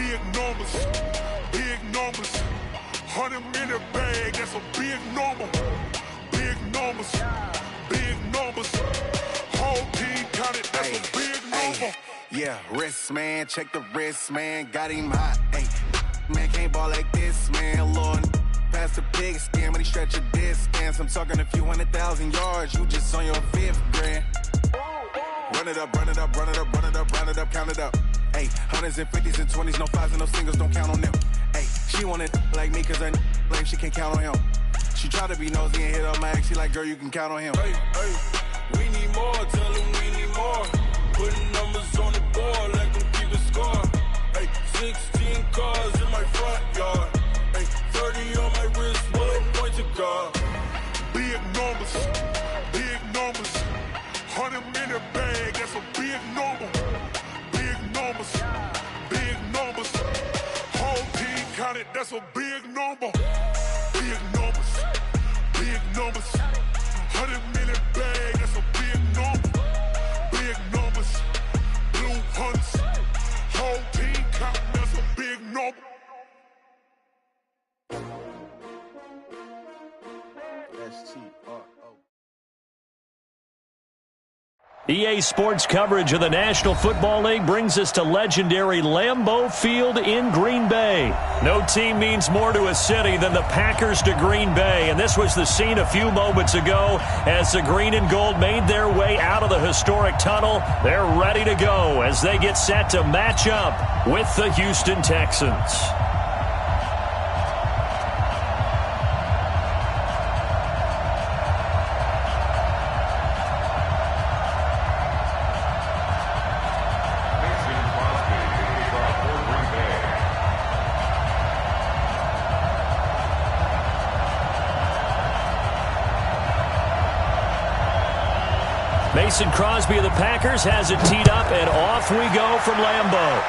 Big numbers, big numbers. 100-minute bag, that's a big number. Big numbers, big numbers. Whole team counted, that's a big number. Yeah, wrist, man, check the wrist, man. Got him hot, ayy. Man, can't ball like this, man. Lord, past the pig skin, when he stretch a distance. I'm talking a few 100,000 yards, you just on your 5th grand. Run it up, run it up, run it up, run it up, run it up, count it up. Ayy, 100s and 50s and 20s, no 5s and no singles, don't count on them. Ayy, she want it like me, cause her lame, she can't count on him. She try to be nosy and hit up my ex, she like, girl, you can count on him. Hey, hey, we need more, tell him we need more. Putting numbers on the board, let them keep a score. Hey, 16 cars in my front yard. Hey, 30 on my wrist, bullet point to guard. Big numbers, big numbers. 100-minute bag, that's a big number. Big numbers, big numbers. Whole team counted, that's a big number. Big numbers, big numbers. 100-minute bag, that's a big number. Big numbers, blue hunts. Whole team counting, that's a big number. STRO. EA Sports coverage of the National Football League brings us to legendary Lambeau Field in Green Bay. No team means more to a city than the Packers to Green Bay, and this was the scene a few moments ago as the green and gold made their way out of the historic tunnel. They're ready to go as they get set to match up with the Houston Texans. Mason Crosby of the Packers has it teed up, and off we go from Lambeau.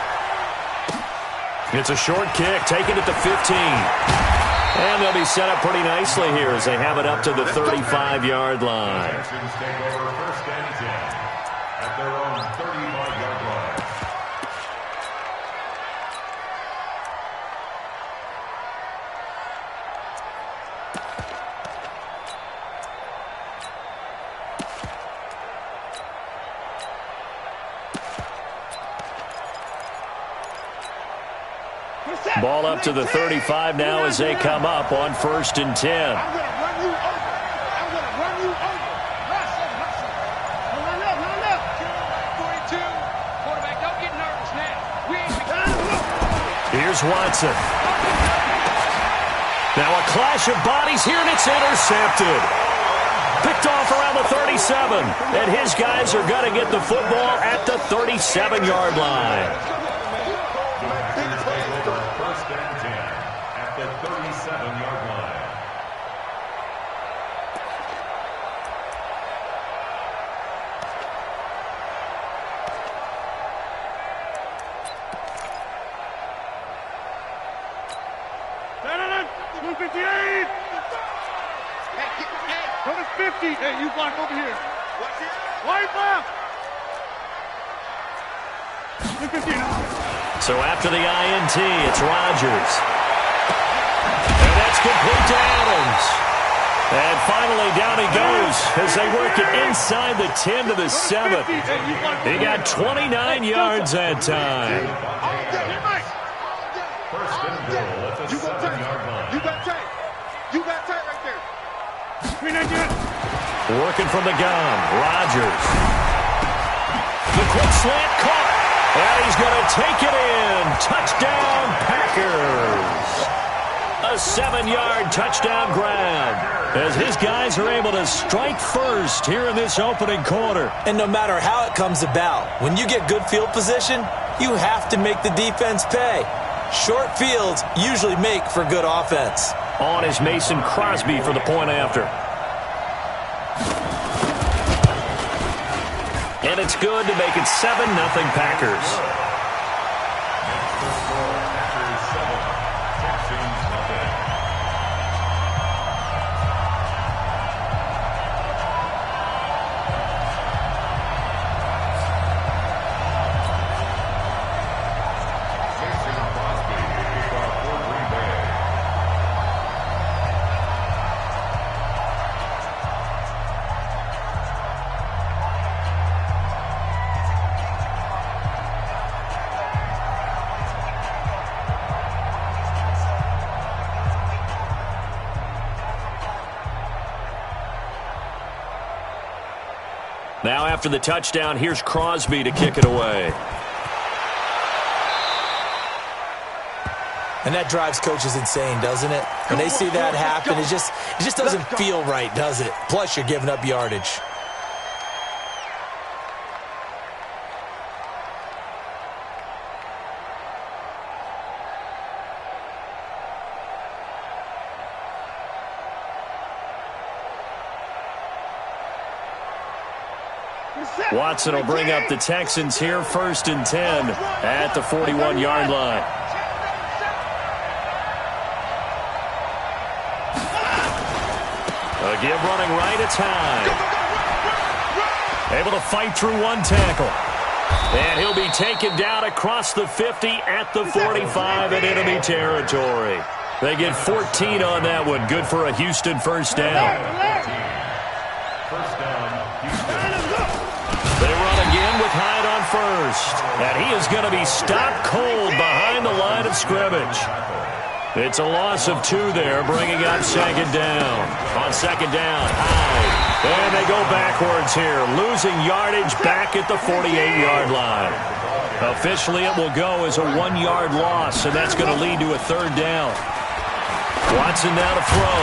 It's a short kick, taken at the 15. And they'll be set up pretty nicely here as they have it up to the 35-yard line. Texans take over first and 10 at their own 35-yard line. Ball up to the 35 now as they come up on first and 10. I'm going to run you over. I'm going to run you over. Hustle, hustle. Run up. 42. Quarterback, don't get nervous now. Here's Watson. Now a clash of bodies here, and it's intercepted. Picked off around the 37. And his guys are going to get the football at the 37-yard line. First and 10 at the 37-yard line. No, 58. Go to 50. Hey, you block over here. Wipe up. 50. So after the INT, it's Rodgers. And that's complete to Adams. And finally down he goes as they work it inside the 10 to the 7. He got 29 yards that time. First and goal at the 7-yard line. You got tight. You got tight right there. Working from the gun, Rodgers. The quick slant caught. And he's going to take it in. Touchdown, Packers. A 7-yard touchdown grab as his guys are able to strike first here in this opening quarter. And no matter how it comes about, when you get good field position, you have to make the defense pay. Short fields usually make for good offense. On is Mason Crosby for the point after. And it's good to make it 7-0 Packers. Next score after 7. Texans nothing. Mason Now after the touchdown, here's Crosby to kick it away. And that drives coaches insane, doesn't it? When they see that happen, it just doesn't feel right, does it? Plus, you're giving up yardage. Watson will bring up the Texans here, 1st and 10 at the 41-yard line. Again, running right, it's high. Able to fight through one tackle. And he'll be taken down across the 50 at the 45 in enemy territory. They get 14 on that one. Good for a Houston first down. First down, Houston. They run again with Hyde on first. And he is going to be stopped cold behind the line of scrimmage. It's a loss of 2 there, bringing up 2nd down. On 2nd down, Hyde. And they go backwards here, losing yardage back at the 48-yard line. Officially, it will go as a 1-yard loss, and that's going to lead to a 3rd down. Watson now to throw.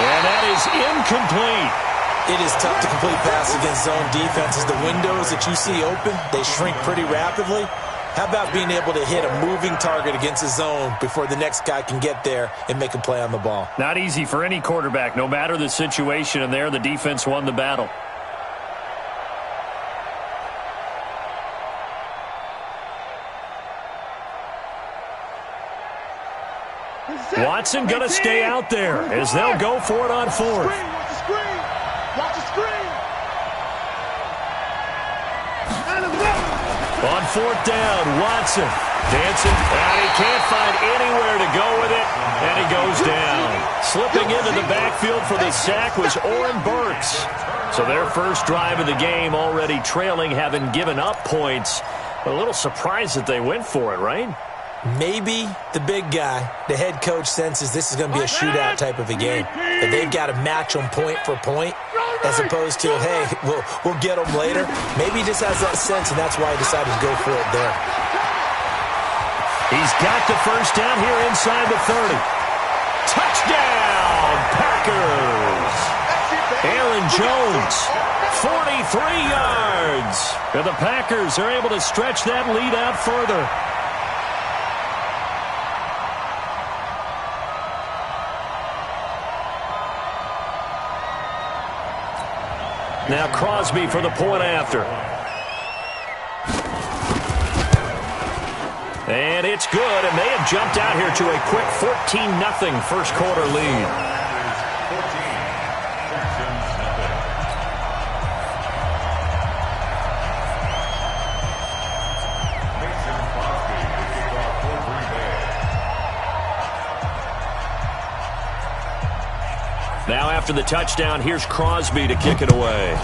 And that is incomplete. It is tough to complete pass against zone defenses. The windows that you see open, they shrink pretty rapidly. How about being able to hit a moving target against a zone before the next guy can get there and make a play on the ball? Not easy for any quarterback, no matter the situation, and there the defense won the battle. Watson going to stay out there as they'll go for it on 4th. Watch the screen. On 4th down, Watson dancing, and he can't find anywhere to go with it, and he goes down. Slipping into the backfield for the sack was Oren Burks. So their first drive of the game already trailing, having given up points. A little surprised that they went for it, right? Maybe the big guy, the head coach, senses this is going to be a shootout type of a game. That they've got to match them point for point, as opposed to, hey, we'll get them later. Maybe he just has that sense, and that's why he decided to go for it there. He's got the first down here inside the 30. Touchdown, Packers! Aaron Jones, 43 yards. And the Packers are able to stretch that lead out further. Now Crosby for the point after. And it's good, and they have jumped out here to a quick 14-0 first quarter lead. Now after the touchdown, here's Crosby to kick it away.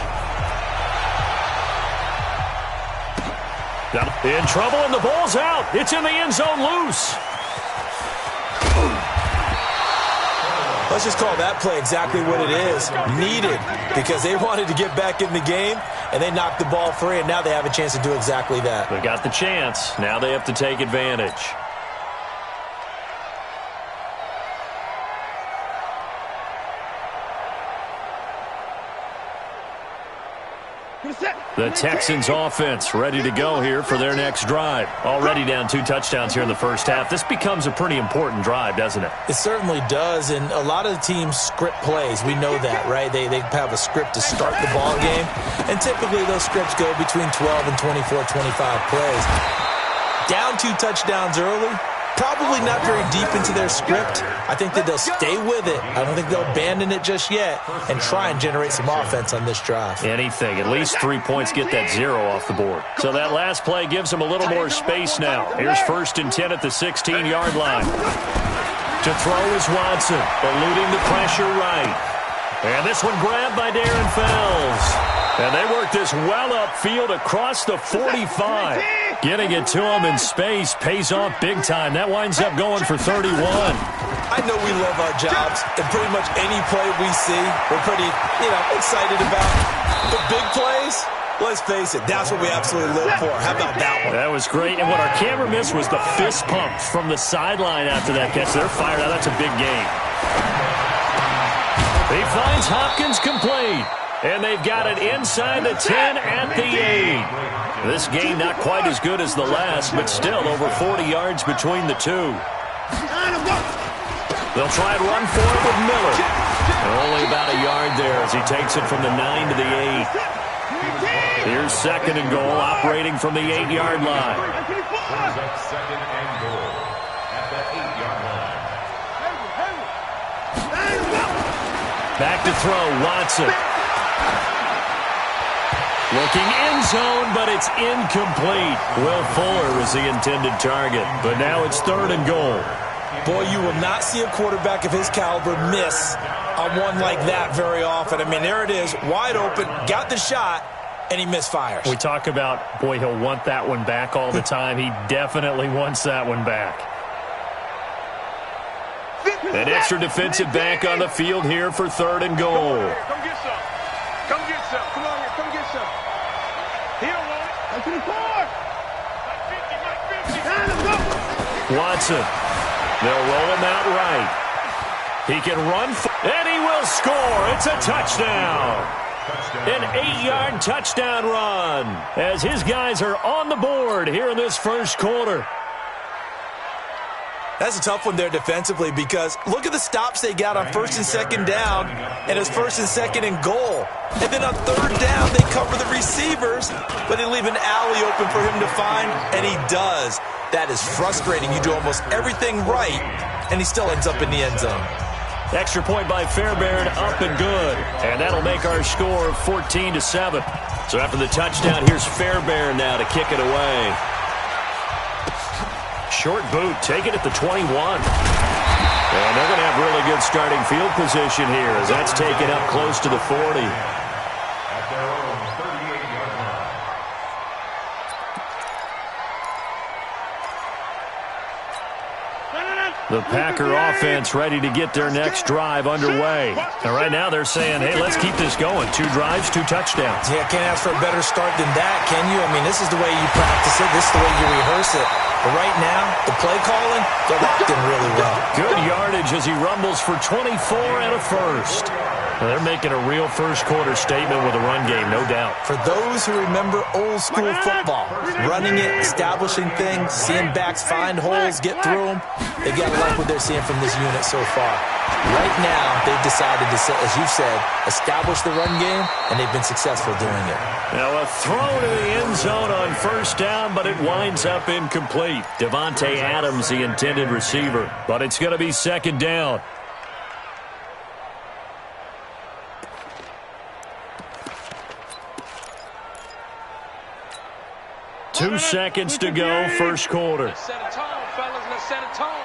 In trouble, and the ball's out. It's in the end zone loose. Let's just call that play exactly what it is. Needed, because they wanted to get back in the game, and they knocked the ball free, and now they have a chance to do exactly that. They got the chance. Now they have to take advantage. The Texans offense ready to go here for their next drive. Already down 2 touchdowns here in the first half. This becomes a pretty important drive, doesn't it? It certainly does, and a lot of the teams script plays. We know that, right? They have a script to start the ball game, and typically those scripts go between 12 and 24, 25 plays. Down 2 touchdowns early, probably not very deep into their script. I think that they'll stay with it. I don't think they'll abandon it just yet and try and generate some offense on this drive. Anything. At least 3 points, get that 0 off the board. So that last play gives them a little more space now. Here's 1st and 10 at the 16-yard line. To throw is Watson, eluding the pressure right. And this one grabbed by Darren Fells. And they work this well upfield across the 45. Getting it to him in space pays off big time. That winds up going for 31. I know we love our jobs, and pretty much any play we see, we're pretty, excited about. The big plays, let's face it, that's what we absolutely live for. How about that one? That was great. And what our camera missed was the fist pumps from the sideline after that catch. They're fired out. That's a big game. He finds Hopkins complete. And they've got it inside the 10 at the 8. This game not quite as good as the last, but still over 40 yards between the two. They'll try and run for it with Miller. Only about a yard there as he takes it from the 9 to the 8. Here's second and goal, operating from the 8-yard line. Brings up second and goal at the 8-yard line. Back to throw, Watson. Looking end zone, but it's incomplete. Will Fuller was the intended target, but now it's third and goal. Boy, you will not see a quarterback of his caliber miss on one like that very often. I mean, there it is, wide open, got the shot, and he misfires. We talk about, boy, he'll want that one back all the time. He definitely wants that one back. An extra defensive back on the field here for third and goal. Come get some. Come get some. Come on here. Come get some. He don't want it. Go to the court. Like 50. Watson. They'll roll him out right. He can run, and he will score. It's a touchdown. An 8-yard touchdown run as his guys are on the board here in this first quarter. That's a tough one there defensively because look at the stops they got on first and second down and it's first and second and goal. And then on third down, they cover the receivers, but they leave an alley open for him to find, and he does. That is frustrating. You do almost everything right, and he still ends up in the end zone. Extra point by Fairbairn, up and good. And that'll make our score 14-7. So after the touchdown, here's Fairbairn now to kick it away. Short boot, taken at the 21. And they're going to have really good starting field position here as that's taken up close to the 40. At their own 38-yard line. The Packer offense ready to get their next drive underway. And right now they're saying, hey, let's keep this going. 2 drives, 2 touchdowns. Yeah, can't ask for a better start than that, can you? I mean, this is the way you practice it. This is the way you rehearse it. But right now, the play calling, they're locked in really well. Good yardage as he rumbles for 24 and a first. Well, they're making a real first-quarter statement with a run game, no doubt. For those who remember old-school football, running it, establishing things, seeing backs find holes, get through them, they've got to like what they're seeing from this unit so far. Right now, they've decided to, as you've said, establish the run game, and they've been successful doing it. Now a throw to the end zone on first down, but it winds up incomplete. Devontae Adams, the intended receiver, but it's going to be second down. Two seconds to go, first quarter. Let's set a tone, fellas. Let's set a tone.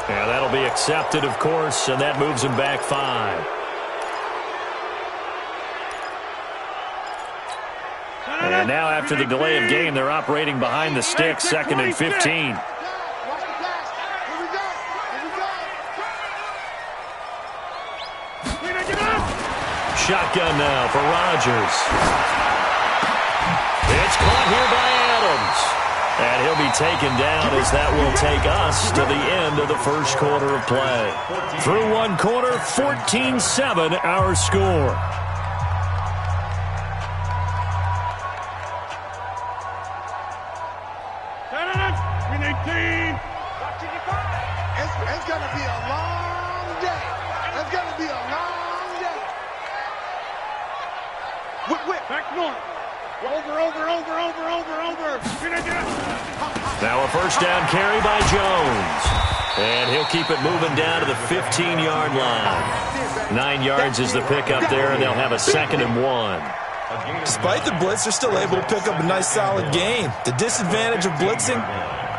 Yeah, that'll be accepted, of course, and that moves him back 5. And now after the delay of game, they're operating behind the sticks, second and 15. Shotgun now for Rodgers. It's caught here by Adams. And he'll be taken down as that will take us to the end of the first quarter of play. Through one quarter, 14-7 our score. It's going to be a long day. It's going to be a long day. Whip. Back north. Over. Now a first down carry by Jones. And he'll keep it moving down to the 15-yard line. 9 yards is the pickup there, and they'll have a 2nd and 1. Despite the blitz, they're still able to pick up a nice, solid gain. The disadvantage of blitzing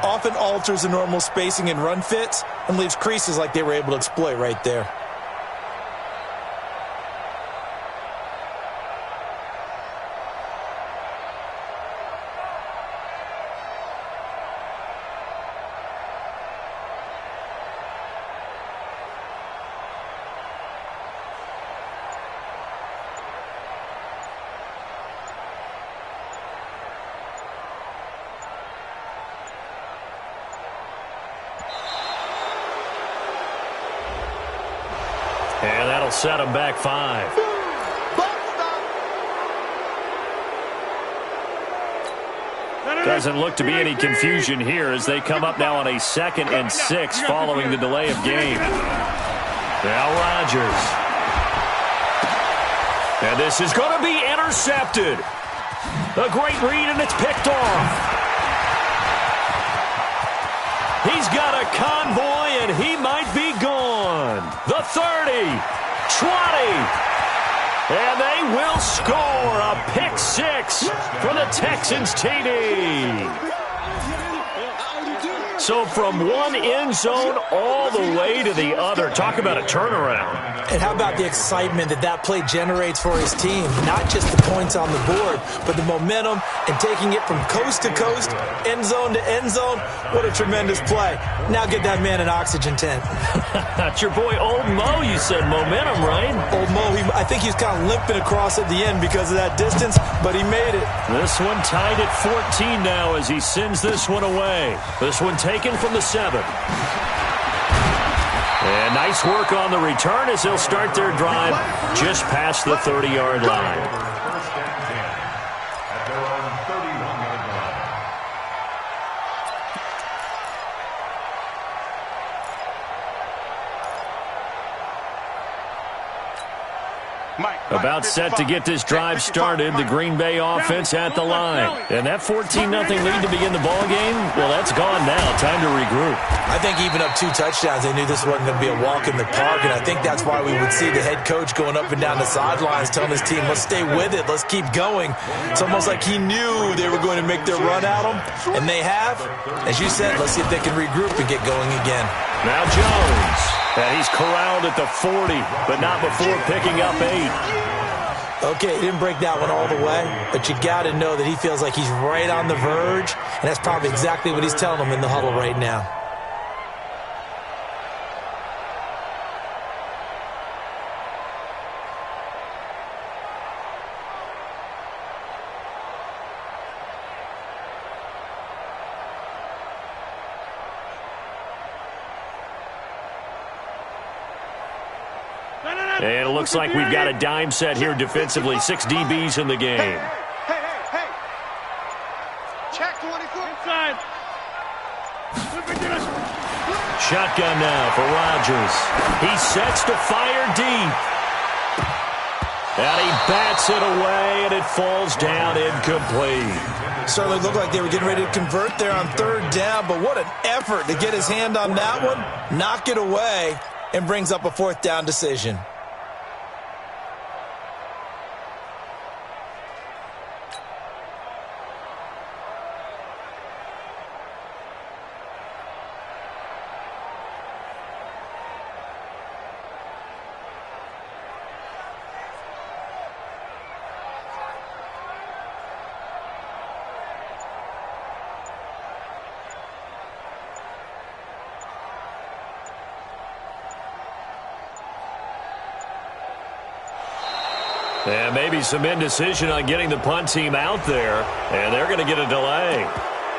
often alters the normal spacing and run fits and leaves creases like they were able to exploit right there. And that'll set them back 5. Doesn't look to be any confusion here as they come up now on a 2nd and 6 following the delay of game. Now Rodgers. And this is going to be intercepted. A great read, and it's picked off. He's got a convoy, and he might be gone. The 30, 20. And they will score a pick 6 for the Texans TD. So from one end zone all the way to the other. Talk about a turnaround. And how about the excitement that play generates for his team? Not just the points on the board, but the momentum and taking it from coast to coast, end zone to end zone. What a tremendous play. Now get that man an oxygen tent. That's your boy Old Mo. You said momentum, right? Old Mo, I think he's kind of limping across at the end because of that distance, but he made it. This one tied at 14 now as he sends this one away. This one taken from the 7. And nice work on the return as they'll start their drive just past the 30-yard line. First and 10 at their own 31-yard line. About set to get this drive started, the Green Bay offense at the line. And that 14-0 lead to begin the ballgame, well, that's gone now. Time to regroup. I think even up 2 touchdowns, they knew this wasn't going to be a walk in the park, and I think that's why we would see the head coach going up and down the sidelines telling his team, let's stay with it, let's keep going. It's almost like he knew they were going to make their run at him, and they have. As you said, let's see if they can regroup and get going again. Now Jones. And he's corralled at the 40, but not before picking up 8. Okay, he didn't break that one all the way, but you got to know that he feels like he's right on the verge, and that's probably exactly what he's telling them in the huddle right now. And it looks like we've got a dime set here defensively. 6 DBs in the game. Hey. Check 24 inside. Shotgun now for Rodgers. He sets to fire deep. And he bats it away, and it falls down incomplete. Certainly looked like they were getting ready to convert there on 3rd down, but what an effort to get his hand on that one, knock it away, and brings up a 4th down decision. And maybe some indecision on getting the punt team out there. And they're going to get a delay.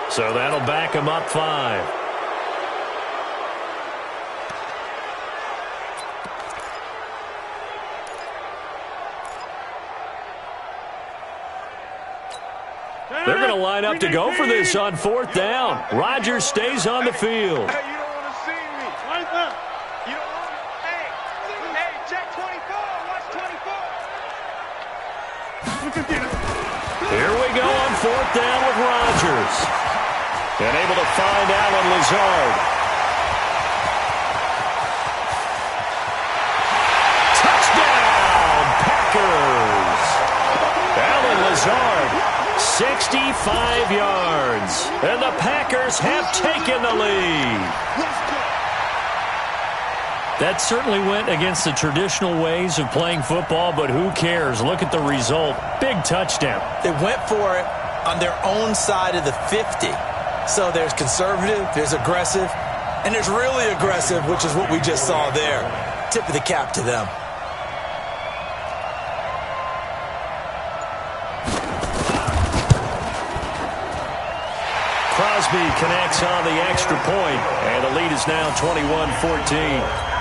So that'll back them up 5. They're going to line up to go for this on 4th down. Rodgers stays on the field. Hey, you don't want to see me. Line up. You don't want to. Hey, check 24. Watch 24. Here we go on 4th down with Rodgers. And able to find Allen Lazard. 65 yards. And the Packers have taken the lead. That certainly went against the traditional ways of playing football, but who cares? Look at the result. Big touchdown. They went for it on their own side of the 50. So there's conservative, there's aggressive, and there's really aggressive, which is what we just saw there. Tip of the cap to them. Crosby connects on the extra point, and the lead is now 21-14.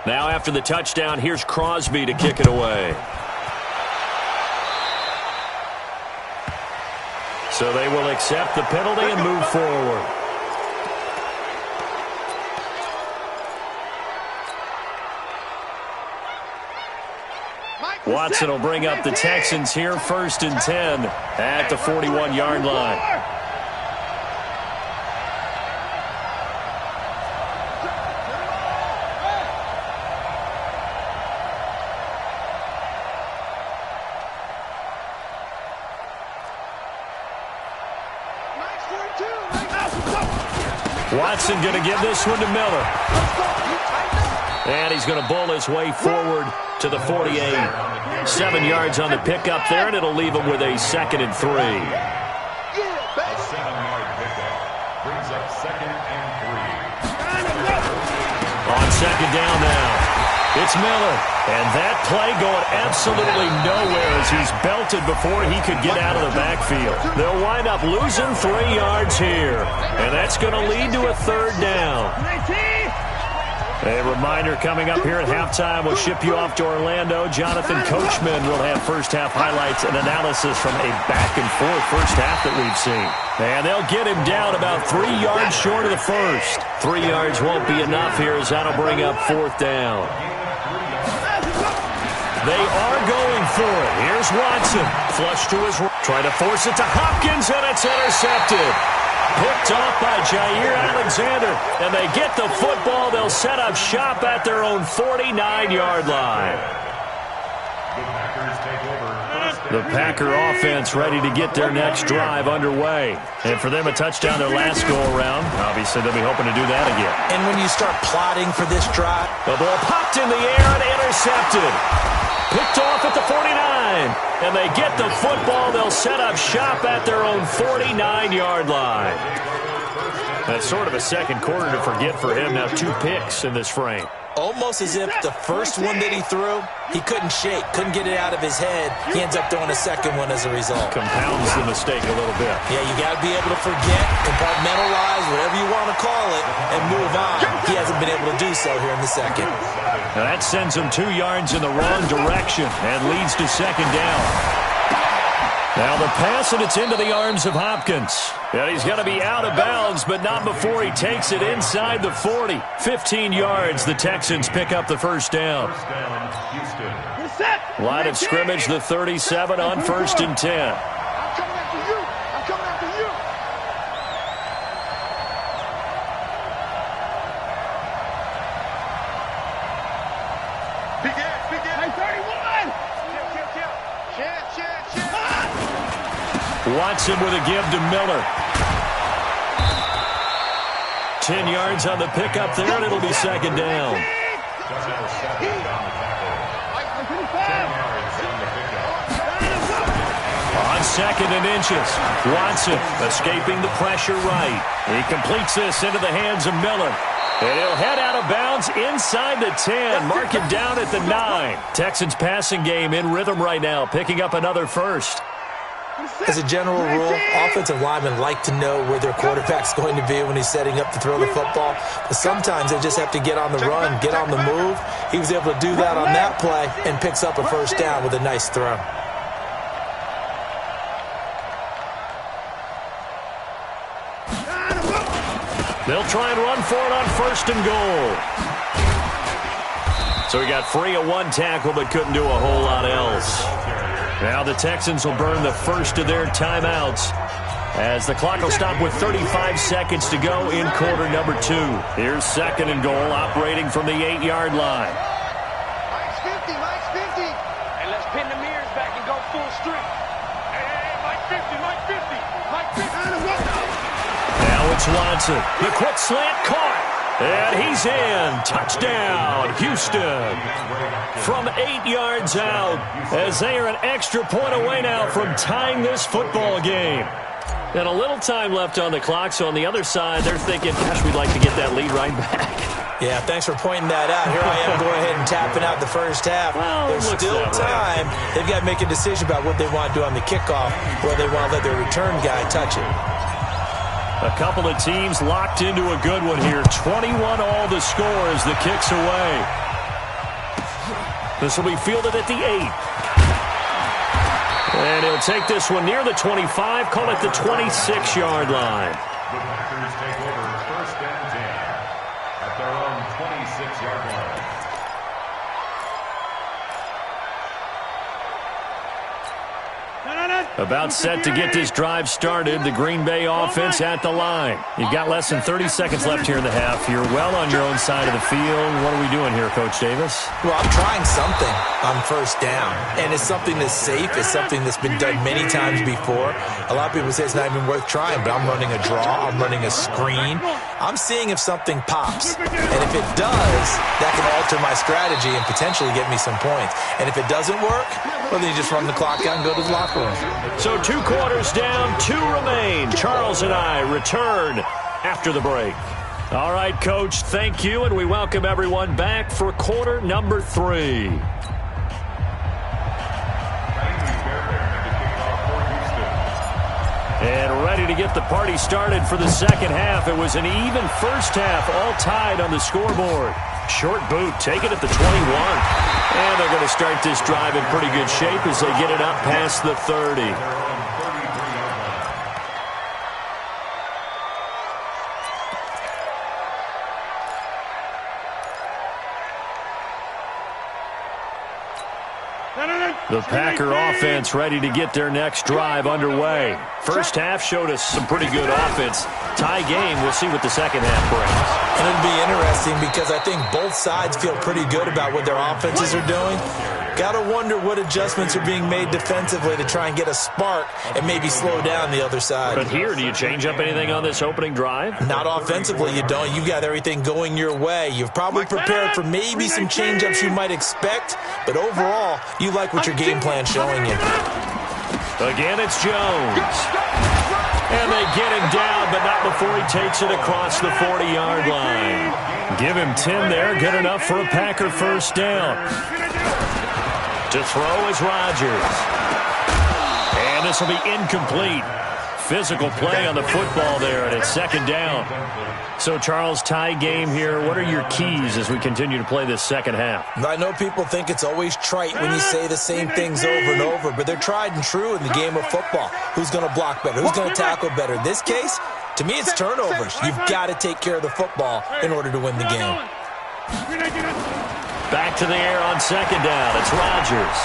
Now after the touchdown, here's Crosby to kick it away. So they will accept the penalty and move forward. Watson will bring up the Texans here, 1st and 10 at the 41-yard line. Watson going to give this one to Miller. And he's going to bowl his way forward to the 48. 7 yards on the pickup there, and it'll leave him with a 2nd and 3. A 7-yard pickup brings up 2nd and 3. On 2nd down now, it's Miller. And that play going absolutely nowhere as he's belted before he could get out of the backfield. They'll wind up losing 3 yards here. And that's going to lead to a 3rd down. A reminder coming up here at halftime, we'll ship you off to Orlando. Jonathan Coachman will have first-half highlights and analysis from a back-and-forth first half that we've seen. And they'll get him down about 3 yards short of the first. 3 yards won't be enough here as that'll bring up 4th down. They are going for it. Here's Watson. Flush to his right. Trying to force it to Hopkins, and it's intercepted. Picked off by Jair Alexander, and they get the football. They'll set up shop at their own 49-yard line. The Packer offense ready to get their next drive underway. And for them, a touchdown their last go-around. Obviously, they'll be hoping to do that again. And when you start plotting for this drive, the ball popped in the air and intercepted. Picked off at the 49. And they get the football. They'll set up shop at their own 49-yard line. That's sort of a second quarter to forget for him. Now 2 picks in this frame. Almost as if the first one that he threw, he couldn't shake, couldn't get it out of his head. He ends up throwing a second one as a result. Compounds the mistake a little bit. Yeah, you got to be able to forget, compartmentalize, whatever you want to call it, and move on. He hasn't been able to do so here in the second. Now that sends him 2 yards in the wrong direction and leads to 2nd down. Now the pass, and it's into the arms of Hopkins. And he's going to be out of bounds, but not before he takes it inside the 40. 15 yards, the Texans pick up the 1st down. Line of scrimmage, the 37 on 1st and 10. I'm coming after you. I'm coming after you. Begin. Hey, 31. Watson with a give to Miller. 10 yards on the pickup there, and it'll be 2nd down. On 2nd and inches, Watson escaping the pressure right. He completes this into the hands of Miller. And he'll head out of bounds inside the 10. Mark him down at the 9. Texans passing game in rhythm right now, picking up another 1st. As a general rule, offensive linemen like to know where their quarterback's going to be when he's setting up to throw the football. But sometimes they just have to get on the run, get on the move. He was able to do that on that play and picks up a 1st down with a nice throw. They'll try and run for it on 1st and goal. So he got free of one tackle but couldn't do a whole lot else. Now the Texans will burn the first of their timeouts as the clock will stop with 35 seconds to go in quarter number 2. Here's 2nd and goal, operating from the 8-yard line. Mike's 50, Mike's 50. And let's pin the mirrors back and go full strength. Hey, Mike 50, Mike 50, Mike 50. Now it's Watson. The quick slant caught. And he's in. Touchdown, Houston. From 8 yards out, as they are an extra point away now from tying this football game. And a little time left on the clock, so on the other side, they're thinking, gosh, we'd like to get that lead right back. Yeah, thanks for pointing that out. Here I am going ahead and tapping out the first half. Well, there's still time. They've got to make a decision about what they want to do on the kickoff, whether they want to let their return guy touch it. A couple of teams locked into a good one here. 21 all the score as the kick's away. This will be fielded at the 8. And he'll take this one near the 25, call it the 26-yard line. The Packers take over 1st and 10 at their own 26-yard line. About set to get this drive started. The Green Bay offense at the line. You've got less than 30 seconds left here in the half. You're well on your own side of the field. What are we doing here, Coach Davis? Well, I'm trying something on 1st down. And it's something that's safe. It's something that's been done many times before. A lot of people say it's not even worth trying, but I'm running a draw. I'm running a screen. I'm seeing if something pops. And if it does, that can alter my strategy and potentially get me some points. And if it doesn't work, well, then you just run the clock out and go to the locker room. So 2 quarters down, 2 remain. Charles and I return after the break. All right, Coach, thank you, and we welcome everyone back for quarter number 3. And ready to get the party started for the second half. It was an even first half, all tied on the scoreboard. Short boot, take it at the 21. And they're going to start this drive in pretty good shape as they get it up past the 30. The Packer offense ready to get their next drive underway. First half showed us some pretty good offense. Tie game, we'll see what the second half brings. And it'll be interesting because I think both sides feel pretty good about what their offenses are doing. Got to wonder what adjustments are being made defensively to try and get a spark and maybe slow down the other side. But here, do you change up anything on this opening drive? Not offensively, you don't. You've got everything going your way. You've probably prepared for maybe some change-ups you might expect, but overall, you like what your game plan's showing you. Again, it's Jones. And they get him down, but not before he takes it across the 40-yard line. Give him 10 there, good enough for a Packer first down. To throw is Rodgers. And this will be incomplete. Physical play on the football there, and it's second down. So, Charles, tie game here. What are your keys as we continue to play this second half? I know people think it's always trite when you say the same things over and over, but they're tried and true in the game of football. Who's going to block better? Who's going to tackle better? In this case, to me, it's turnovers. You've got to take care of the football in order to win the game. Back to the air on second down. It's Rodgers.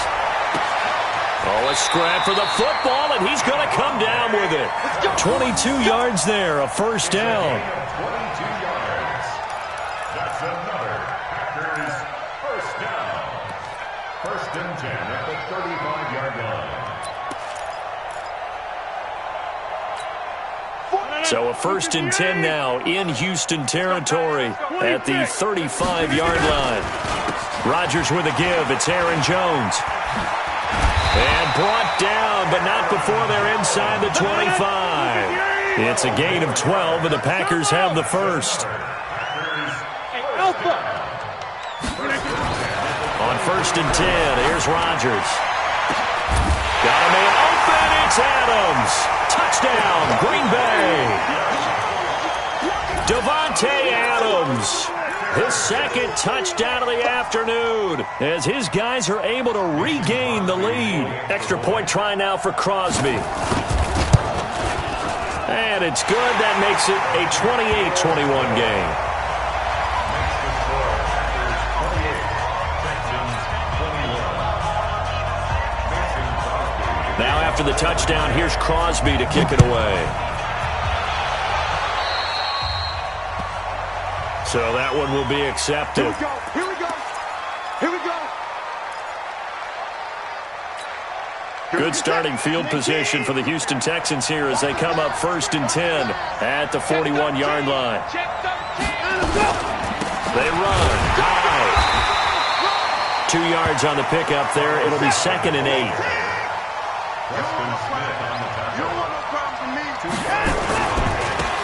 Oh, a scrap for the football, and he's going to come down with it. 22 yards there, a first down. 22 yards. That's another Packers first down. 1st and 10 at the 35-yard line. So a 1st and 10 now in Houston territory at the 35-yard line. Rodgers with a give. It's Aaron Jones. And brought down, but not before they're inside the 25. It's a gain of 12, and the Packers have the first. On 1st and 10, here's Rodgers. Got a man open, it's Adams. Touchdown, Green Bay. Davante Adams. His second touchdown of the afternoon as his guys are able to regain the lead. Extra point try now for Crosby. And it's good. That makes it a 28-21 game. Now after the touchdown, here's Crosby to kick it away. So that one will be accepted. Here we go. Here we go. Here we go. Good starting field position for the Houston Texans here as they come up 1st and 10 at the 41-yard line. They run high. 2 yards on the pickup there. It'll be 2nd and 8.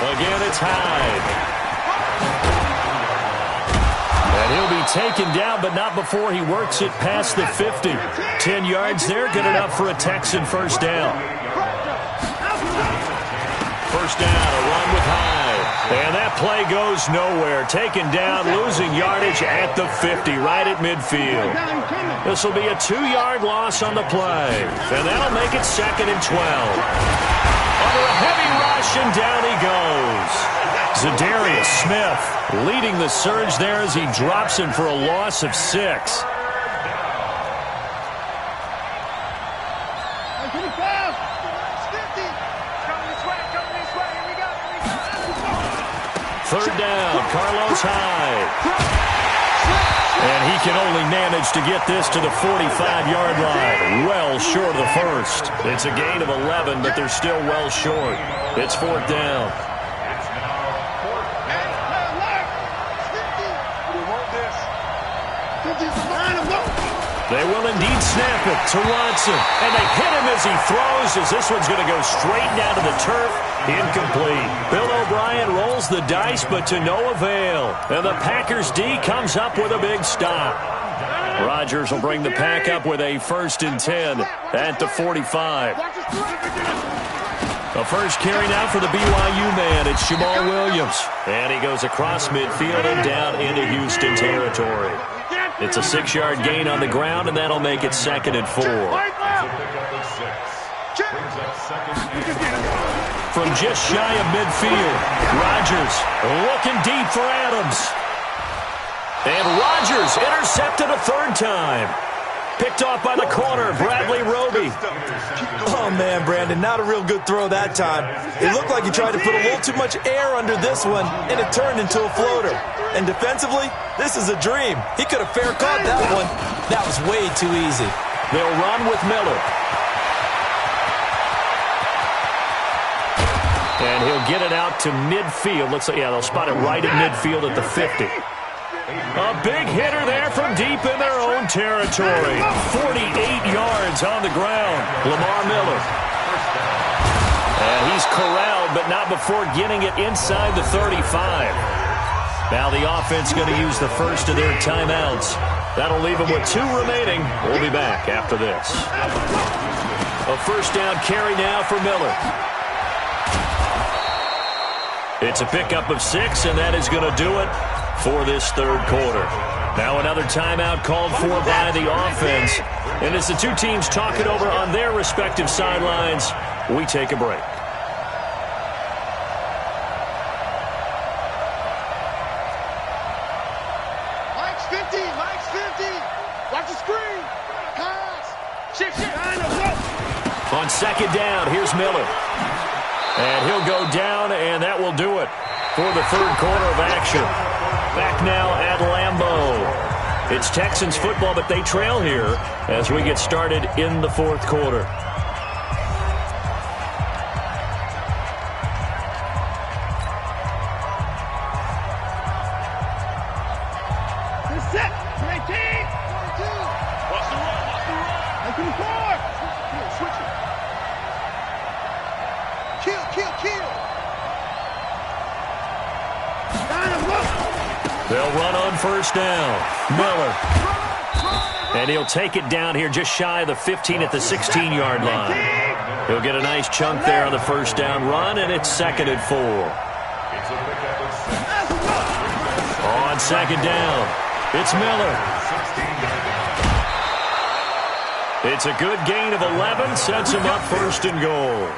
Again, it's Hyde. And he'll be taken down, but not before he works it past the 50. 10 yards there, good enough for a Texan first down. First down, a run with Hyde. And that play goes nowhere. Taken down, losing yardage at the 50, right at midfield. This will be a 2-yard loss on the play. And that'll make it 2nd and 12. Under a heavy rush, and down he goes. Zadarius Smith leading the surge there as he drops him for a loss of 6. Third down, Carlos Hyde. And he can only manage to get this to the 45-yard line. Well short of the first. It's a gain of 11, but they're still well short. It's 4th down. They will indeed snap it to Watson. And they hit him as he throws, as this one's going to go straight down to the turf. Incomplete. Bill O'Brien rolls the dice, but to no avail. And the Packers D comes up with a big stop. Rodgers will bring the Pack up with a 1st and 10 at the 45. The first carry now for the BYU man. It's Jamal Williams. And he goes across midfield and down into Houston territory. It's a 6-yard gain on the ground, and that'll make it 2nd and 4. From just shy of midfield, Rodgers looking deep for Adams. And Rodgers intercepted a 3rd time. Picked off by the corner, Bradley Roby. Oh, man, Brandon, not a real good throw that time. It looked like he tried to put a little too much air under this one, and it turned into a floater. And defensively, this is a dream. He could have fair caught that one. That was way too easy. They'll run with Miller. And he'll get it out to midfield. Looks like, yeah, they'll spot it right at midfield at the 50. A big hitter there from deep in their own territory. 48 yards on the ground. Lamar Miller. And he's corralled, but not before getting it inside the 35. Now the offense going to use the first of their timeouts. That'll leave them with 2 remaining. We'll be back after this. A first down carry now for Miller. It's a pickup of 6, and that is going to do it for this 3rd quarter. Now another timeout called for by the offense. And as the 2 teams talk it over on their respective sidelines, we take a break. Mike's 50. Mike's 50. Watch the screen. Pass. Shit. On 2nd down, here's Miller. And he'll go down, and that will do it for the 3rd quarter of action. Back now at Lambeau. It's Texans football, but they trail here as we get started in the 4th quarter. Set. 19. 22. Watch the run. Open the board. Switch it. Kill. They'll run on first down. Miller. And he'll take it down here just shy of the 15 at the 16-yard line. He'll get a nice chunk there on the first down run, and it's 2nd and 4. On 2nd down, it's Miller. It's a good gain of 11, sets him up 1st and goal.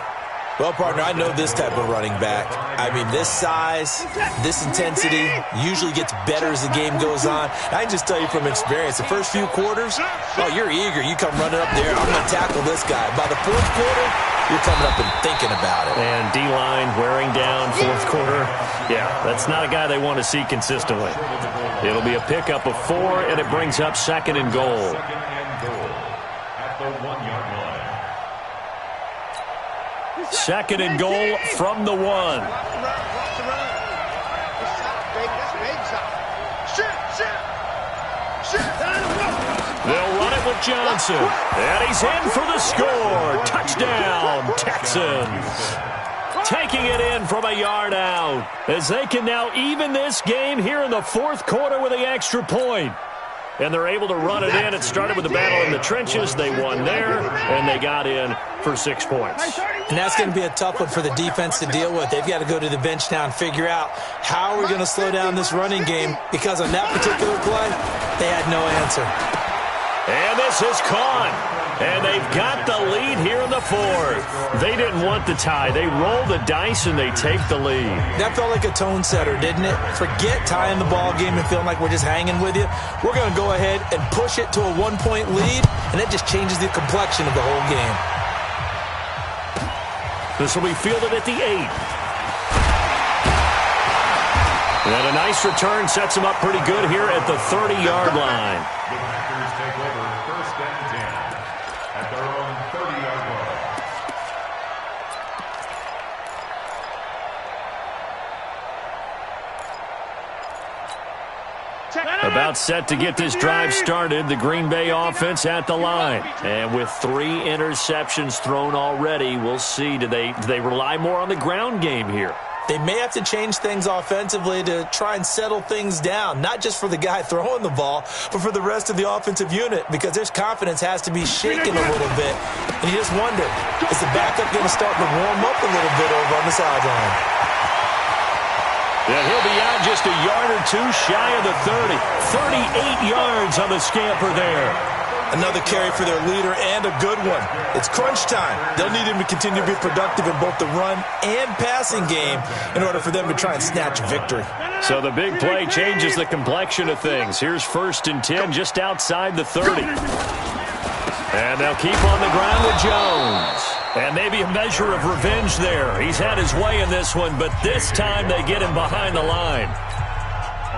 Well, partner, I know this type of running back. I mean, this size, this intensity usually gets better as the game goes on. I can just tell you from experience, the first few quarters, oh, you're eager. You come running up there, I'm going to tackle this guy. By the fourth quarter, you're coming up and thinking about it. And D-line wearing down fourth quarter. Yeah, that's not a guy they want to see consistently. It'll be a pickup of 4, and it brings up 2nd and goal. At the 1-yard line. 2nd and goal from the 1. They'll run it with Johnson. And he's in for the score. Touchdown, Texans. Taking it in from a yard out, as they can now even this game here in the fourth quarter with the extra point. And they're able to run it in. It started with the battle in the trenches. They won there, and they got in for 6 points. And that's going to be a tough one for the defense to deal with. They've got to go to the bench now and figure out how are we going to slow down this running game, because on that particular play, they had no answer. And this is caught. And they've got the lead here in the fourth. They didn't want the tie. They roll the dice, and they take the lead. That felt like a tone setter, didn't it? Forget tying the ball game and feeling like we're just hanging with you. We're going to go ahead and push it to a 1-point lead, and that just changes the complexion of the whole game. This will be fielded at the 8. And a nice return sets them up pretty good here at the 30-yard line. The Packers take over 1st and 10 at their own 30-yard line. About set to get this drive started, the Green Bay offense at the line. And with 3 interceptions thrown already, we'll see. Do they rely more on the ground game here? They may have to change things offensively to try and settle things down, not just for the guy throwing the ball, but for the rest of the offensive unit, because their confidence has to be shaken a little bit. And you just wonder, is the backup going to start to warm up a little bit over on the sideline? Yeah, he'll be out just a yard or 2 shy of the 30. 38 yards on the scamper there. Another carry for their leader, and a good one. It's crunch time. They'll need him to continue to be productive in both the run and passing game in order for them to try and snatch a victory. So the big play changes the complexion of things. Here's 1st and 10 just outside the 30. And they'll keep on the ground with Jones. And maybe a measure of revenge there. He's had his way in this one, but this time they get him behind the line.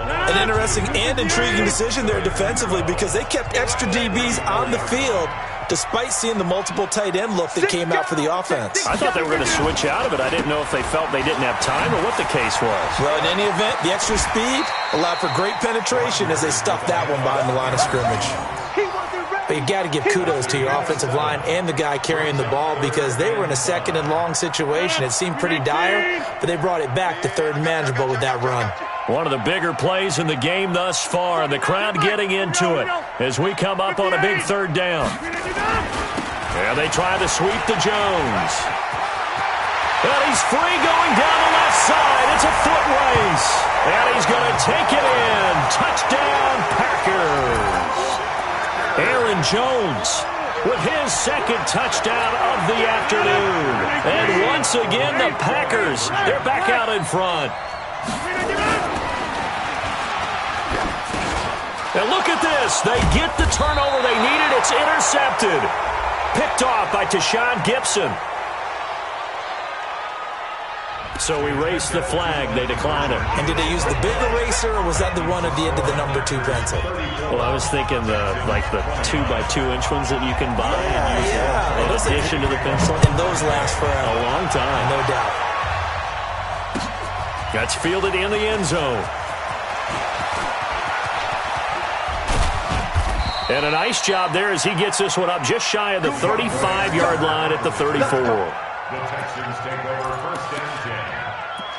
An interesting and intriguing decision there defensively, because they kept extra DBs on the field despite seeing the multiple tight end look that came out for the offense. I thought they were going to switch out of it. I didn't know if they felt they didn't have time or what the case was. Well, in any event, the extra speed allowed for great penetration as they stuffed that one behind the line of scrimmage. But you got to give kudos to your offensive line and the guy carrying the ball, because they were in a 2nd and long situation. It seemed pretty dire, but they brought it back to 3rd and manageable with that run. One of the bigger plays in the game thus far, and the crowd getting into it as we come up on a big 3rd down. And they try to sweep to Jones. And he's free going down the left side. It's a foot race. And he's going to take it in. Touchdown, Packers. Aaron Jones with his 2nd touchdown of the afternoon. And once again, the Packers, they're back out in front. And look at this. They get the turnover they needed. It's intercepted. Picked off by Tashawn Gibson. So we race the flag. They decline it. And did they use the big eraser, or was that the one at the end of the number 2 pencil? Well, I was thinking the 2x2-inch ones that you can buy and use in addition to the pencil. And those last for a long time. No doubt. That's fielded in the end zone. And a nice job there as he gets this one up just shy of the 35-yard line at the 34. The Texans take over 1st and 10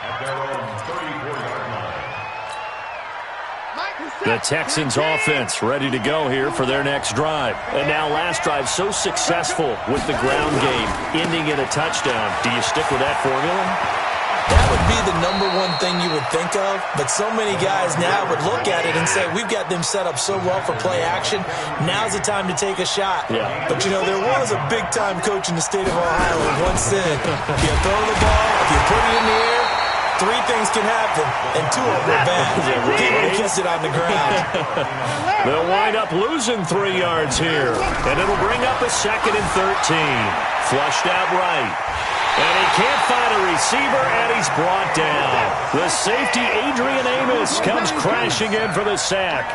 at their own 34-yard line. The Texans offense ready to go here for their next drive. And now last drive so successful with the ground game, ending in a touchdown. Do you stick with that formula? That would be the #1 thing you would think of, but so many guys now would look at it and say, we've got them set up so well for play action, now's the time to take a shot. Yeah. But, you know, there was a big-time coach in the state of Ohio who once said, if you throw the ball, if you put it in the air, 3 things can happen, and 2 of them are bad. He would have kissed it on the ground. They'll wind up losing 3 yards here, and it'll bring up a 2nd and 13. Flushed out right. And he can't find a receiver, and he's brought down. The safety, Adrian Amos, comes crashing in for the sack.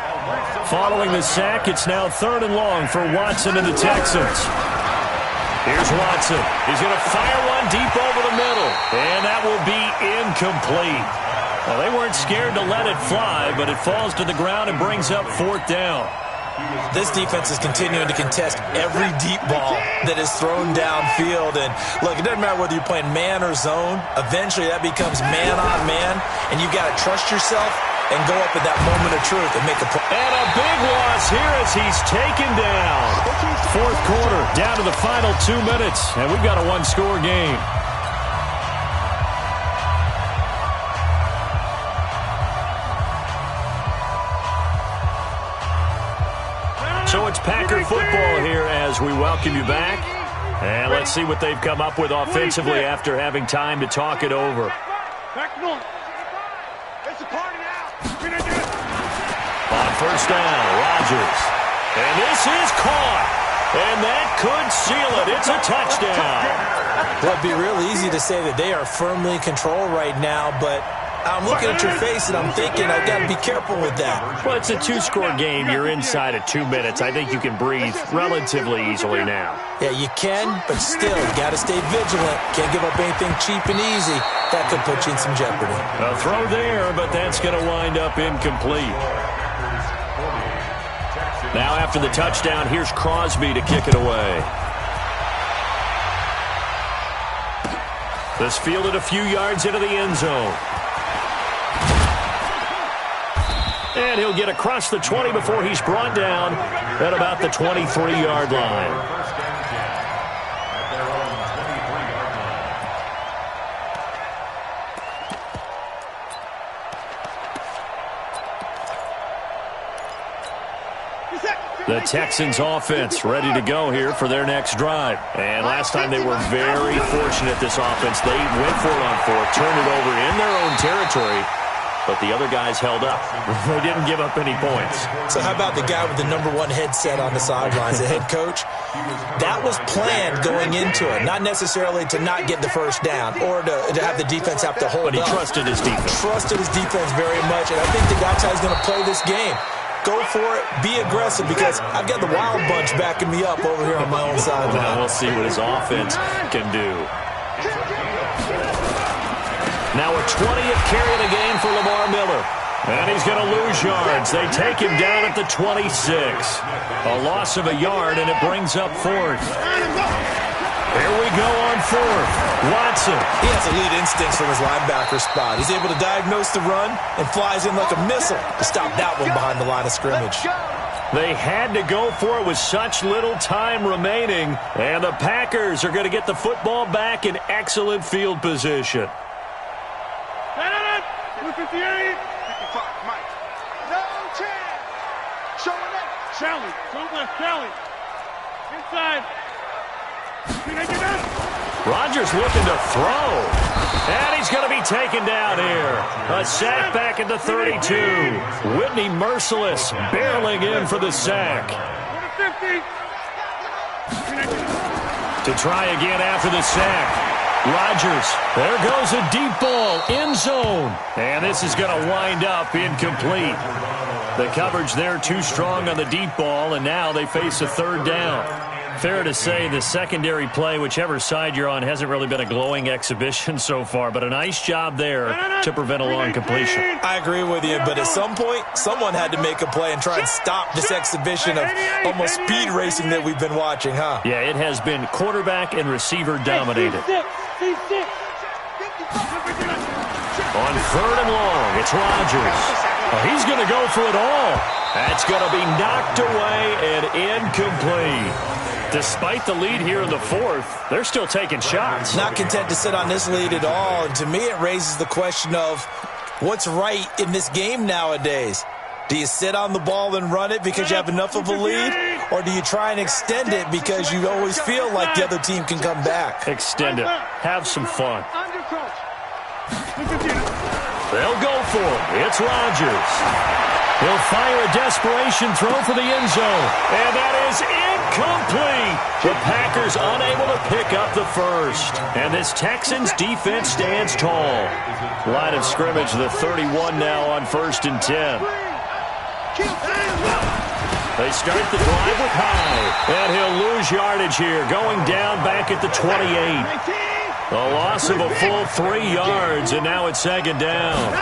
Following the sack, it's now 3rd and long for Watson and the Texans. Here's Watson. He's going to fire one deep over the middle, and that will be incomplete. Well, they weren't scared to let it fly, but it falls to the ground and brings up 4th down. This defense is continuing to contest every deep ball that is thrown downfield. And, look, it doesn't matter whether you're playing man or zone. Eventually, that becomes man on man, and you've got to trust yourself and go up at that moment of truth and make a play. And a big loss here as he's taken down. 4th quarter, down to the final 2 minutes, and we've got a 1-score game. So it's Packer football here as we welcome you back. And let's see what they've come up with offensively after having time to talk it over. On 1st down, Rodgers. And this is caught. And that could seal it. It's a touchdown. Well, it'd be real easy to say that they are firmly in control right now, but I'm looking at your face and I'm thinking I've got to be careful with that. Well, it's a 2-score game. You're inside of 2 minutes. I think you can breathe relatively easily now. Yeah, you can, but still, you got to stay vigilant. Can't give up anything cheap and easy. That could put you in some jeopardy. A throw there, but that's going to wind up incomplete. Now after the touchdown, here's Crosby to kick it away. This fielded a few yards into the end zone. And he'll get across the 20 before he's brought down at about the 23-yard line. The Texans offense ready to go here for their next drive. And last time they were very fortunate, this offense. They went for it on 4th, turned it over in their own territory, but the other guys held up. They didn't give up any points. So how about the guy with the #1 headset on the sidelines, the head coach? That was planned going into it, not necessarily to not get the 1st down or to have the defense have to hold up. But he trusted his defense. Trusted his defense very much, and I think that's how he's going to play this game. Go for it. Be aggressive because I've got the wild bunch backing me up over here on my own sideline. Now we'll see what his offense can do. Now a 20th carry of the game for Lamar Miller. And he's going to lose yards. They take him down at the 26. A loss of a yard, and it brings up 4th. Here we go on 4th. Watson. He has elite instincts from his linebacker spot. He's able to diagnose the run and flies in like a missile to stop that one behind the line of scrimmage. They had to go for it with such little time remaining, and the Packers are going to get the football back in excellent field position. 258. 55, Mike. No chance. Showing up. Shelly. Go left, Shelly. Inside. Rodgers looking to throw. And he's going to be taken down here. A sack back at the 32. Whitney Merciless barreling in for the sack. 50. To try again after the sack. Rodgers, there goes a deep ball, end zone. And this is going to wind up incomplete. The coverage there too strong on the deep ball, and now they face a 3rd down. Fair to say the secondary play, whichever side you're on, hasn't really been a glowing exhibition so far, but a nice job there to prevent a long completion. I agree with you, but at some point, someone had to make a play and try and stop this exhibition of almost speed racing that we've been watching, huh? Yeah, it has been quarterback and receiver dominated. On 3rd and long, it's Rodgers. Well, he's going to go for it all. That's going to be knocked away and incomplete. Despite the lead here in the fourth, they're still taking shots. Not content to sit on this lead at all. And to me, it raises the question of what's right in this game nowadays. Do you sit on the ball and run it because you have enough of a lead? Or do you try and extend it because you always feel like the other team can come back? Extend it. Have some fun. They'll go for it. It's Rodgers. He'll fire a desperation throw for the end zone. And that is incomplete. The Packers unable to pick up the first. And this Texans defense stands tall. Line of scrimmage, the 31 now on 1st and 10. They start the drive with High. And he'll lose yardage here, going down back at the 28. A loss of a full 3 yards, and now it's 2nd down.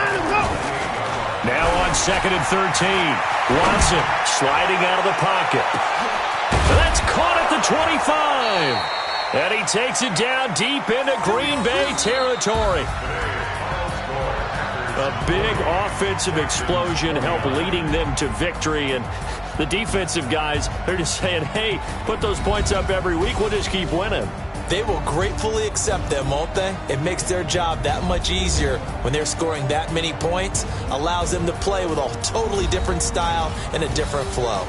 Now on 2nd and 13. Watson sliding out of the pocket. That's caught at the 25. And he takes it down deep into Green Bay territory. A big offensive explosion helped leading them to victory. And the defensive guys, they're just saying, hey, put those points up every week. We'll just keep winning. They will gratefully accept them, won't they? It makes their job that much easier when they're scoring that many points. Allows them to play with a totally different style and a different flow.